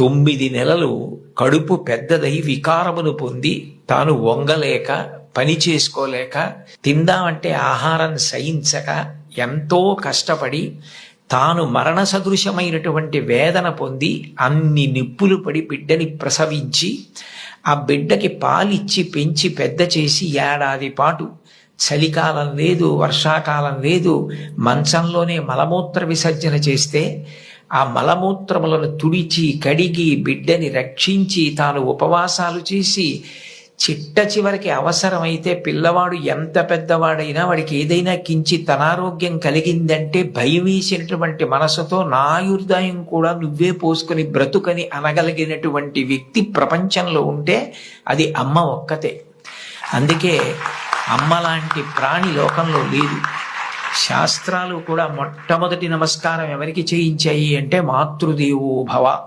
9 నెలలు కడుపు పెద్దదై వికారమును పొంది తాను వంగలేక పని చేసుకోలేక తిందామంటే ఆహారం సహించక ఎంతో కష్టపడి తాను మరణ సదృశమైనటువంటి వేదన పొంది అన్ని నిప్పులు పడి బిడ్డని ప్రసవించి ఆ బిడ్డకి పాలిచ్చి పెంచి పెద్ద చేసి ఏడాది పాటు చలికాలం లేదు, వర్షాకాలం లేదు, మంచంలోనే మలమూత్ర విసర్జన చేస్తే ఆ మలమూత్రములను తుడిచి కడిగి బిడ్డని రక్షించి తాను ఉపవాసాలు చేసి చిట్ట చివరికి అవసరమైతే పిల్లవాడు ఎంత పెద్దవాడైనా వాడికి ఏదైనా కించిత్ అనారోగ్యం కలిగిందంటే భయం వేసినటువంటి మనసుతో నా ఆయుర్దాయం కూడా నువ్వే పోసుకొని బ్రతుకని అనగలిగినటువంటి వ్యక్తి ప్రపంచంలో ఉంటే అది అమ్మ ఒక్కతే. అందుకే అమ్మ లాంటి ప్రాణి లోకంలో లేదు. శాస్త్రాలు కూడా మొట్టమొదటి నమస్కారం ఎవరికి చేయించాయి అంటే మాతృదేవో భవ